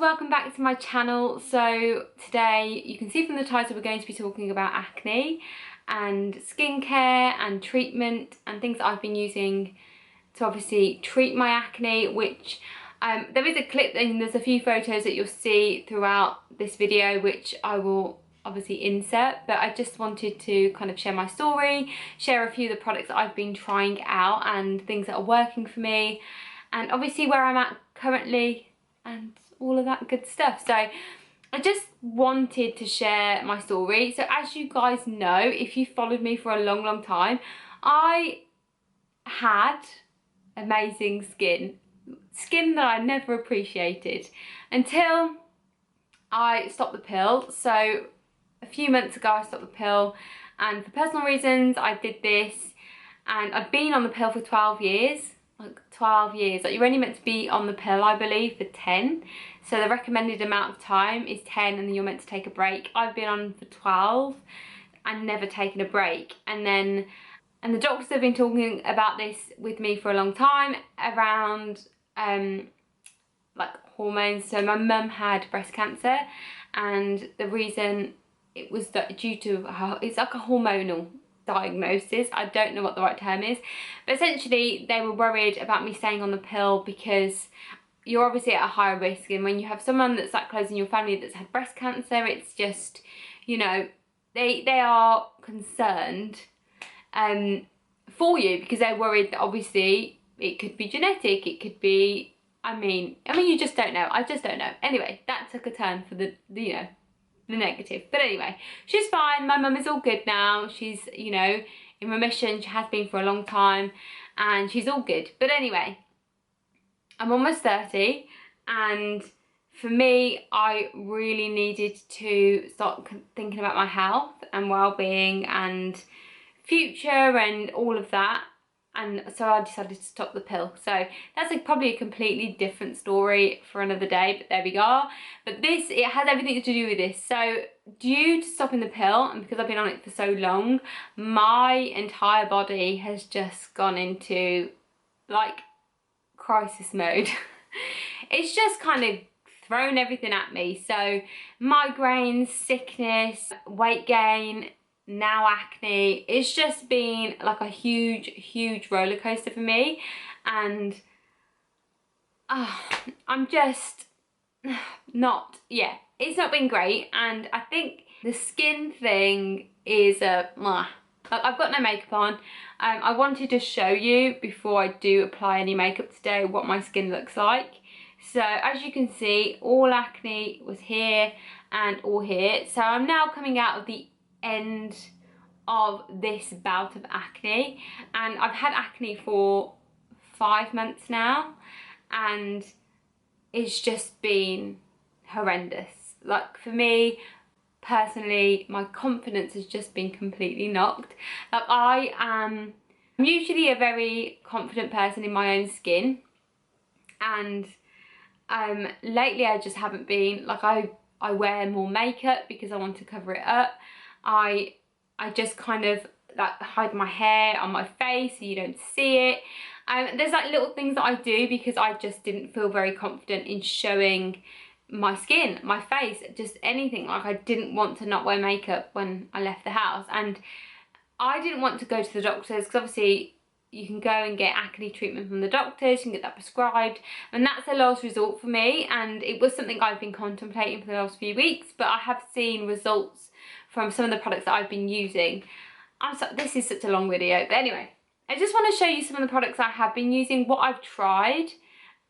welcome back to my channel. So today you can see from the title we're going to be talking about acne and skincare and treatment and things that I've been using to obviously treat my acne, which there is a clip and there's a few photos that you'll see throughout this video which I will obviously insert, but I just wanted to kind of share my story, share a few of the products that I've been trying out and things that are working for me, and obviously where I'm at currently and all of that good stuff. So I just wanted to share my story. So as you guys know, if you followed me for a long time, I had amazing skin that I never appreciated until I stopped the pill. So a few months ago I stopped the pill, and for personal reasons I did this, and I've been on the pill for 12 years. Like 12 years. Like, you're only meant to be on the pill, I believe, for 10. So the recommended amount of time is 10 and then you're meant to take a break. I've been on for 12 and never taken a break. And the doctors have been talking about this with me for a long time around like hormones. So my mum had breast cancer, and the reason it was that due to it's like a hormonal diagnosis. I don't know what the right term is, but essentially they were worried about me staying on the pill because you're obviously at a higher risk, and when you have someone that's that close in your family that's had breast cancer, it's just, you know, they are concerned for you because they're worried that obviously it could be genetic, it could be, I mean you just don't know. I just don't know. Anyway, that took a turn for the negative. But anyway, she's fine. My mum is all good now. She's, you know, in remission. She has been for a long time and she's all good. But anyway, I'm almost 30, and for me, I really needed to start thinking about my health and well-being and future and all of that. And so I decided to stop the pill. So that's probably a completely different story for another day, but there we go. But this, it has everything to do with this. So due to stopping the pill, and because I've been on it for so long, my entire body has just gone into like crisis mode. It's just kind of thrown everything at me. So migraines, sickness, weight gain, now acne. It's just been like a huge roller coaster for me, and I'm just not, yeah, it's not been great. And I think the skin thing is I've got no makeup on. I wanted to show you before I do apply any makeup today what my skin looks like. So as you can see, all acne was here and all here. So I'm now coming out of the end of this bout of acne, and I've had acne for 5 months now, and it's just been horrendous. Like, for me personally, my confidence has just been completely knocked. Like, I'm usually a very confident person in my own skin, and lately I just haven't been. Like, I wear more makeup because I want to cover it up. I just kind of like hide my hair on my face so you don't see it. There's like little things that I do because I just didn't feel very confident in showing my skin, my face, just anything. Like, I didn't want to not wear makeup when I left the house, and I didn't want to go to the doctors because obviously you can go and get acne treatment from the doctors, you can get that prescribed, and that's a last resort for me. And it was something I've been contemplating for the last few weeks, but I have seen results from some of the products that I've been using. This is such a long video, but anyway, I just want to show you some of the products I have been using, what I've tried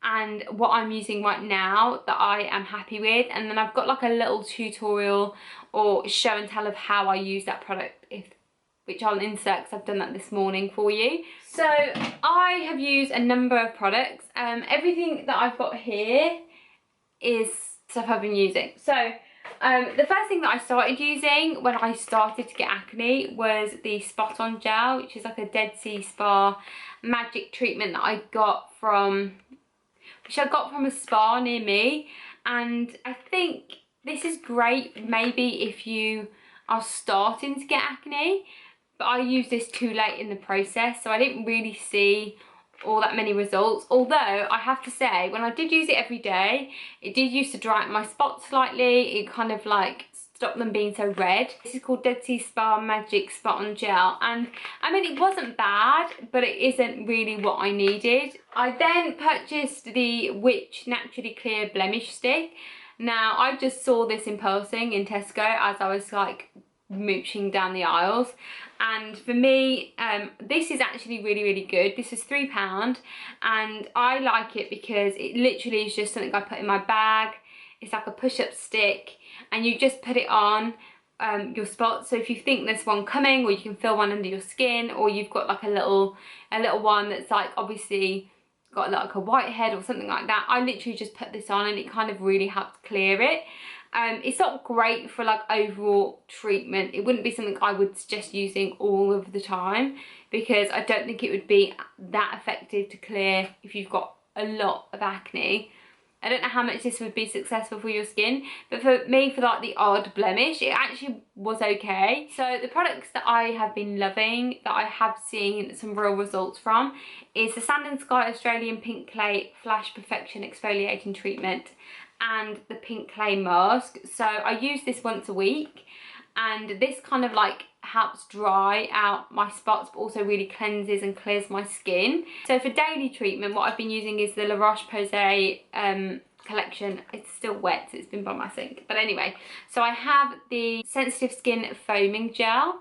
and what I'm using right now that I am happy with, and then I've got like a little tutorial or show and tell of how I use that product, which I'll insert because I've done that this morning for you. So I have used a number of products. Everything that I've got here is stuff I've been using. So the first thing that I started using when I started to get acne was the Spot On Gel, which is like a Dead Sea Spa magic treatment that I got from a spa near me. And I think this is great maybe if you are starting to get acne, but I used this too late in the process, so I didn't really see all that many results, although I have to say when I did use it every day, it did used to dry out my spots slightly. It kind of like stopped them being so red. This is called Dead Sea Spa Magic Spot on Gel, and I mean it wasn't bad, but it isn't really what I needed. I then purchased the Witch Naturally Clear Blemish Stick. Now I just saw this in Pulsing in Tesco as I was like mooching down the aisles, and for me this is actually really good. This is £3 and I like it because it literally is just something I put in my bag. It's like a push-up stick and you just put it on your spots. So if you think there's one coming, or you can feel one under your skin, or you've got like a little one that's like obviously got like a whitehead or something like that, I literally just put this on and it kind of really helps clear it. It's not great for like overall treatment. It wouldn't be something I would suggest using all of the time because I don't think it would be that effective to clear if you've got a lot of acne. I don't know how much this would be successful for your skin, but for me, for like the odd blemish, it actually was okay. So the products that I have been loving, that I have seen some real results from, is the Sand and Sky Australian Pink Clay Flash Perfection Exfoliating Treatment and the Pink Clay Mask. So I use this once a week, and this kind of like helps dry out my spots but also really cleanses and clears my skin. So for daily treatment, what I've been using is the Roche-Posay collection. It's still wet, so it's been by my sink, but anyway. So I have the Sensitive Skin Foaming Gel,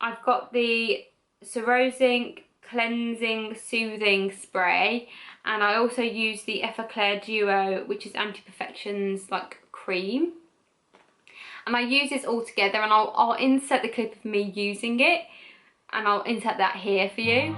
I've got the Serozinc Cleansing Soothing Spray, and I also use the Effaclar Duo, which is Anti-Imperfections like cream. And I use this all together, and I'll insert the clip of me using it, and I'll insert that here for you.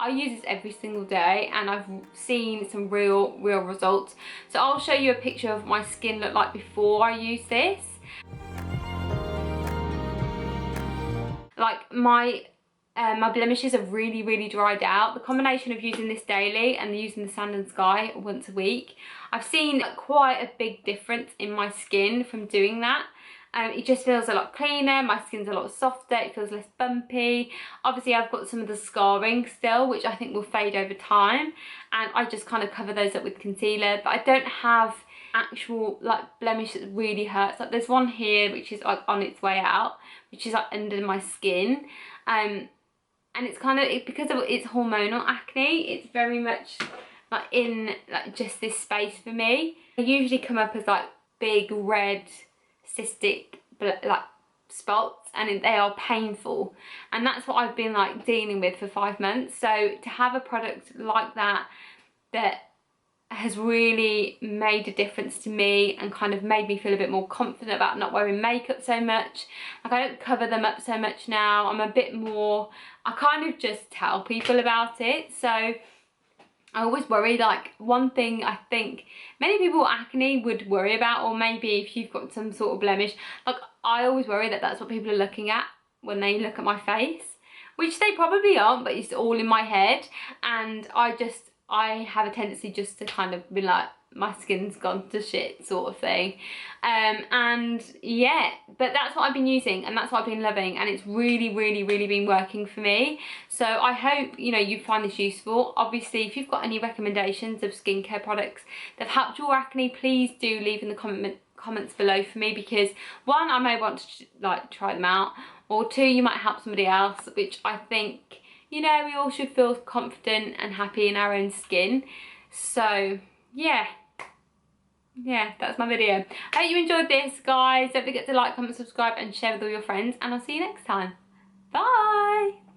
I use this every single day and I've seen some real results. So I'll show you a picture of my skin look like before I use this. Like my blemishes have really dried out. The combination of using this daily and using the Sand and Sky once a week, I've seen quite a big difference in my skin from doing that. It just feels a lot cleaner, my skin's a lot softer, it feels less bumpy. Obviously I've got some of the scarring still, which I think will fade over time, and I just kind of cover those up with concealer, but I don't have actual like blemish that really hurts. Like there's one here which is like on its way out, which is like under my skin, and it's kind of, because of it's hormonal acne, it's very much like in like just this space for me. They usually come up as like big red cystic like spots, and they are painful, and that's what I've been like dealing with for 5 months. So to have a product like that has really made a difference to me and kind of made me feel a bit more confident about not wearing makeup so much. Like I don't cover them up so much now. I'm a bit more, I kind of just tell people about it. So I always worry, like one thing I think many people with acne would worry about, or maybe if you've got some sort of blemish, like I always worry that that's what people are looking at when they look at my face, which they probably aren't, but it's all in my head. And I have a tendency just to kind of be like, my skin's gone to shit sort of thing. And yeah, but that's what I've been using and that's what I've been loving, and it's really been working for me. So I hope, you know, you find this useful. Obviously, if you've got any recommendations of skincare products that helped your acne, please do leave in the comments below for me, because one, I may want to like try them out, or two, you might help somebody else, which I think, you know, we all should feel confident and happy in our own skin. So yeah, that's my video. I hope you enjoyed this, guys. Don't forget to like, comment, subscribe and share with all your friends, and I'll see you next time. Bye.